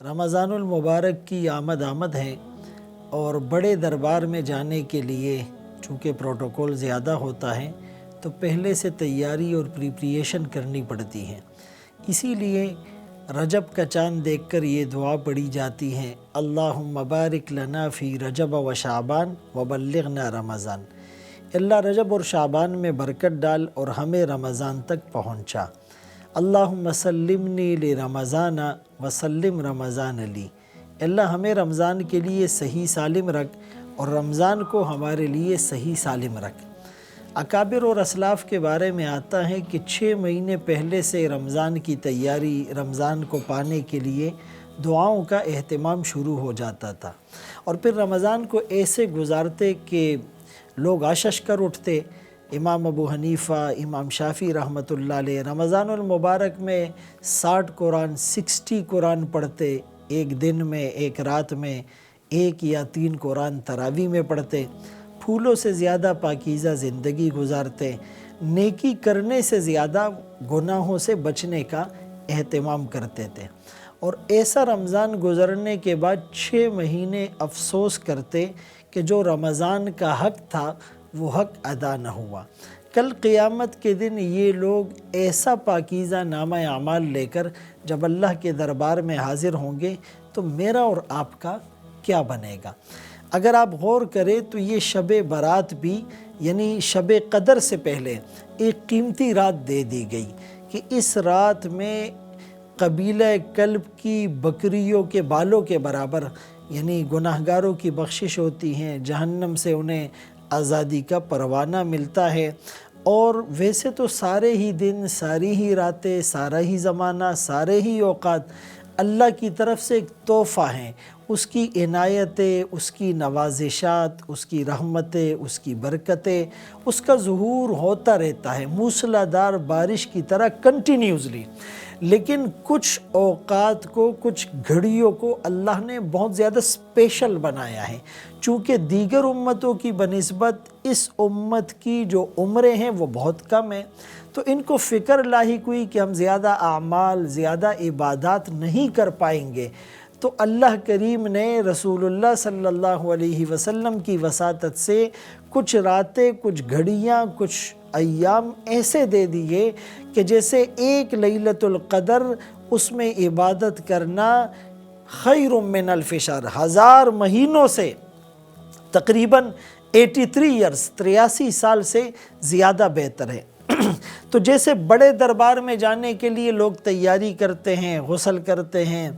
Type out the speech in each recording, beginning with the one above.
رمضان المبارک کی آمد ہے اور بڑے دربار میں جانے کے لیے چونکہ پروٹوکول زیادہ ہوتا ہے تو پہلے سے تیاری اور پریپریشن کرنی پڑتی ہے۔ اسی لیے رجب کا چاند دیکھ کر یہ دعا پڑھی جاتی ہے، اللہم بارک لنا فی رجب و شعبان وبلغنا رمضان۔ اللہ رجب اور شعبان میں برکت ڈال اور ہمیں رمضان تک پہنچا۔ اللہم سلمنی لرمضان وسلم رمضان لی۔ اللہ ہمیں رمضان کے لیے صحیح سالم رکھ اور رمضان کو ہمارے لیے صحیح سالم رکھ۔ اکابر اور اسلاف کے بارے میں آتا ہے کہ 6 مہینے پہلے سے رمضان کی تیاری، رمضان کو پانے کے لیے دعاؤں کا اہتمام شروع ہو جاتا تھا، اور پھر رمضان کو ایسے گزارتے کہ لوگ آشش کر اٹھتے۔ امام ابو حنیفہ، امام شافعی رحمۃ اللہ علیہ رمضان المبارک میں 60 قرآن 60 قرآن پڑھتے، ایک دن میں، ایک رات میں 1 یا 3 قرآن تراویح میں پڑھتے، پھولوں سے زیادہ پاکیزہ زندگی گزارتے، نیکی کرنے سے زیادہ گناہوں سے بچنے کا اہتمام کرتے تھے، اور ایسا رمضان گزرنے کے بعد 6 مہینے افسوس کرتے کہ جو رمضان کا حق تھا وہ حق ادا نہ ہوا۔ کل قیامت کے دن یہ لوگ ایسا پاکیزہ نامہ اعمال لے کر جب اللہ کے دربار میں حاضر ہوں گے تو میرا اور آپ کا کیا بنے گا؟ اگر آپ غور کریں تو یہ شب برات بھی، یعنی شب قدر سے پہلے ایک قیمتی رات دے دی گئی کہ اس رات میں قبیلہ کلب کی بکریوں کے بالوں کے برابر، یعنی گناہگاروں کی بخشش ہوتی ہیں، جہنم سے انہیں آزادی کا پروانہ ملتا ہے۔ اور ویسے تو سارے ہی دن، ساری ہی راتیں، سارا ہی زمانہ، سارے ہی اوقات اللہ کی طرف سے ایک تحفہ ہیں، اس کی عنایتیں، اس کی نوازشات، اس کی رحمتیں، اس کی برکتیں، اس کا ظہور ہوتا رہتا ہے موسلادھار بارش کی طرح کنٹینیوسلی۔ لیکن کچھ اوقات کو، کچھ گھڑیوں کو اللہ نے بہت زیادہ اسپیشل بنایا ہے، چونکہ دیگر امتوں کی بنسبت اس امت کی جو عمریں ہیں وہ بہت کم ہیں، تو ان کو فکر لاحق ہوئی کہ ہم زیادہ اعمال، زیادہ عبادات نہیں کر پائیں گے، تو اللہ کریم نے رسول اللہ صلی اللہ علیہ وسلم کی وساطت سے کچھ راتیں، کچھ گھڑیاں، کچھ ایام ایسے دے دیے کہ جیسے ایک لیلۃ القدر، اس میں عبادت کرنا خیر من الف شہر، 1000 مہینوں سے، تقریباً 83 ایئرز 83 سال سے زیادہ بہتر ہے۔ تو جیسے بڑے دربار میں جانے کے لیے لوگ تیاری کرتے ہیں، غسل کرتے ہیں،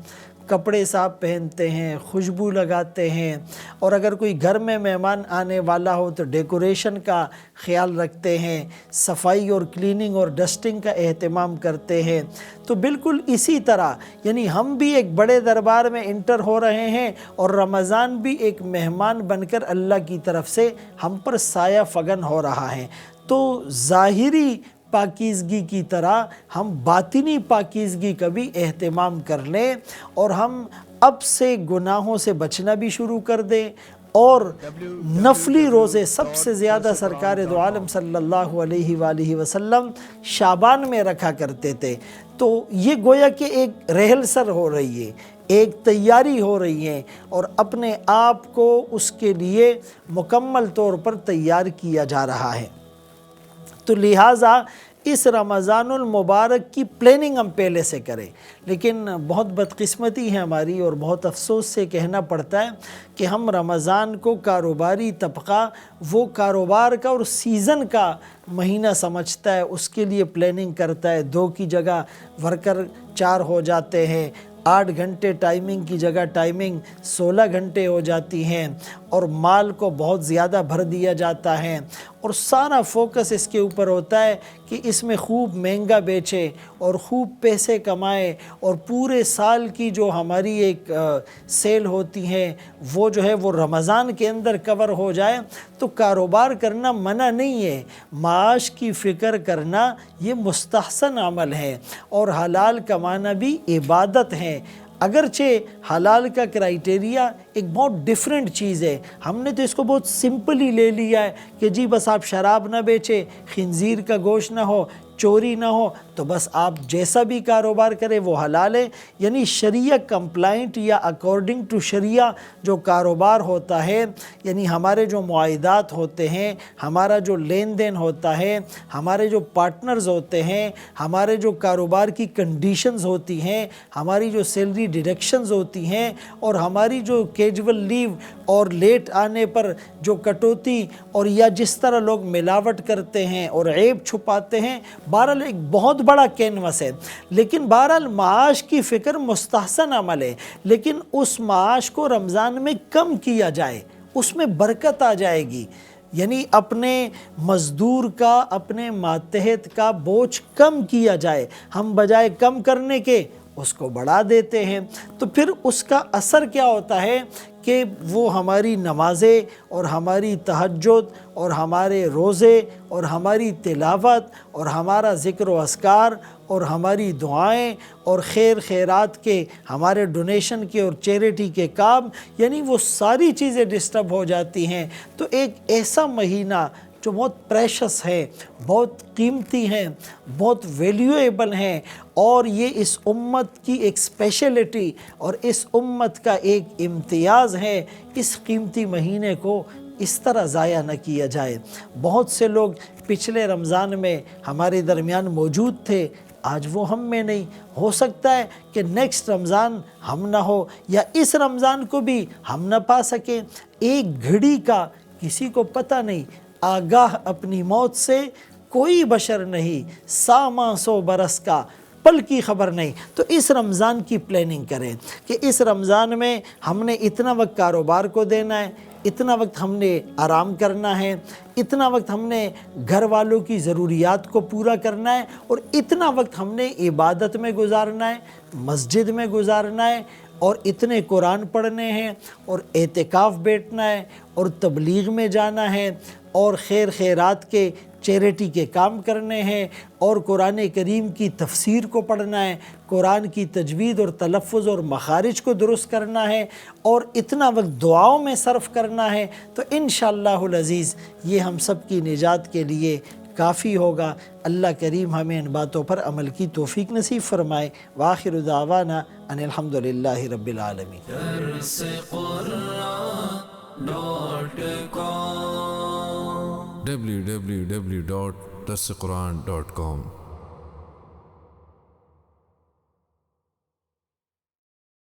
کپڑے صاف پہنتے ہیں، خوشبو لگاتے ہیں، اور اگر کوئی گھر میں مہمان آنے والا ہو تو ڈیکوریشن کا خیال رکھتے ہیں، صفائی اور کلیننگ اور ڈسٹنگ کا اہتمام کرتے ہیں، تو بالکل اسی طرح یعنی ہم بھی ایک بڑے دربار میں انٹر ہو رہے ہیں، اور رمضان بھی ایک مہمان بن کر اللہ کی طرف سے ہم پر سایہ فگن ہو رہا ہے۔ تو ظاہری پاکیزگی کی طرح ہم باطنی پاکیزگی کا بھی اہتمام کر لیں، اور ہم اب سے گناہوں سے بچنا بھی شروع کر دیں، اور نفلی روزے سب سے زیادہ سرکار دو عالم صلی اللہ علیہ وآلہ وسلم شعبان میں رکھا کرتے تھے۔ تو یہ گویا کہ ایک ریہرسل ہو رہی ہے، ایک تیاری ہو رہی ہے، اور اپنے آپ کو اس کے لیے مکمل طور پر تیار کیا جا رہا ہے۔ تو لہٰذا اس رمضان المبارک کی پلاننگ ہم پہلے سے کریں، لیکن بہت بدقسمتی ہے ہماری، اور بہت افسوس سے کہنا پڑتا ہے کہ ہم رمضان کو کاروباری طبقہ وہ کاروبار کا اور سیزن کا مہینہ سمجھتا ہے، اس کے لیے پلاننگ کرتا ہے، 2 کی جگہ ورکر 4 ہو جاتے ہیں، 8 گھنٹے ٹائمنگ کی جگہ ٹائمنگ 16 گھنٹے ہو جاتی ہیں، اور مال کو بہت زیادہ بھر دیا جاتا ہے، اور سارا فوکس اس کے اوپر ہوتا ہے کہ اس میں خوب مہنگا بیچے اور خوب پیسے کمائے، اور پورے سال کی جو ہماری ایک سیل ہوتی ہے وہ جو ہے وہ رمضان کے اندر کور ہو جائے۔ تو کاروبار کرنا منع نہیں ہے، معاش کی فکر کرنا یہ مستحسن عمل ہے، اور حلال کمانا بھی عبادت ہے۔ اگرچہ حلال کا کرائیٹیریا ایک بہت ڈیفرنٹ چیز ہے، ہم نے تو اس کو بہت سمپلی لے لیا ہے کہ جی بس آپ شراب نہ بیچے، خنزیر کا گوشت نہ ہو، چوری نہ ہو، تو بس آپ جیسا بھی کاروبار کریں وہ حلال ہے۔ یعنی شریعہ کمپلائنٹ یا اکارڈنگ ٹو شریعہ جو کاروبار ہوتا ہے، یعنی ہمارے جو معاہدات ہوتے ہیں، ہمارا جو لین دین ہوتا ہے، ہمارے جو پارٹنرز ہوتے ہیں، ہمارے جو کاروبار کی کنڈیشنز ہوتی ہیں، ہماری جو سیلری ڈیڈکشنز ہوتی ہیں، اور ہماری جو کیجول لیو اور لیٹ آنے پر جو کٹوتی اور یا جس طرح لوگ ملاوٹ کرتے ہیں اور عیب چھپاتے ہیں، بہرحال ایک بہت بڑا کینوس ہے۔ لیکن بہرحال معاش کی فکر مستحسن عمل ہے، لیکن اس معاش کو رمضان میں کم کیا جائے، اس میں برکت آ جائے گی۔ یعنی اپنے مزدور کا، اپنے ماتحت کا بوجھ کم کیا جائے، ہم بجائے کم کرنے کے اس کو بڑھا دیتے ہیں، تو پھر اس کا اثر کیا ہوتا ہے کہ وہ ہماری نمازیں اور ہماری تہجد اور ہمارے روزے اور ہماری تلاوت اور ہمارا ذکر و اذکار اور ہماری دعائیں اور خیر خیرات کے، ہمارے ڈونیشن کے اور چیریٹی کے کام، یعنی وہ ساری چیزیں ڈسٹرب ہو جاتی ہیں۔ تو ایک ایسا مہینہ جو بہت پریشس ہے، بہت قیمتی ہیں، بہت ویلیویبل ہیں، اور یہ اس امت کی ایک اسپیشلٹی اور اس امت کا ایک امتیاز ہے، اس قیمتی مہینے کو اس طرح ضائع نہ کیا جائے۔ بہت سے لوگ پچھلے رمضان میں ہمارے درمیان موجود تھے، آج وہ ہم میں نہیں، ہو سکتا ہے کہ نیکسٹ رمضان ہم نہ ہو، یا اس رمضان کو بھی ہم نہ پا سکیں۔ ایک گھڑی کا کسی کو پتہ نہیں، آگاہ اپنی موت سے کوئی بشر نہیں، 100 برس کا پل کی خبر نہیں۔ تو اس رمضان کی پلاننگ کریں کہ اس رمضان میں ہم نے اتنا وقت کاروبار کو دینا ہے، اتنا وقت ہم نے آرام کرنا ہے، اتنا وقت ہم نے گھر والوں کی ضروریات کو پورا کرنا ہے، اور اتنا وقت ہم نے عبادت میں گزارنا ہے، مسجد میں گزارنا ہے، اور اتنے قرآن پڑھنے ہیں، اور اعتکاف بیٹھنا ہے، اور تبلیغ میں جانا ہے، اور خیر خیرات کے چیریٹی کے کام کرنے ہیں، اور قرآن کریم کی تفسیر کو پڑھنا ہے، قرآن کی تجوید اور تلفظ اور مخارج کو درست کرنا ہے، اور اتنا وقت دعاؤں میں صرف کرنا ہے۔ تو انشاءاللہ العزیز یہ ہم سب کی نجات کے لیے کافی ہوگا۔ اللہ کریم ہمیں ان باتوں پر عمل کی توفیق نصیب فرمائے۔ وآخر دعوانا ان الحمدللہ رب العالمین۔ www.darsequran.com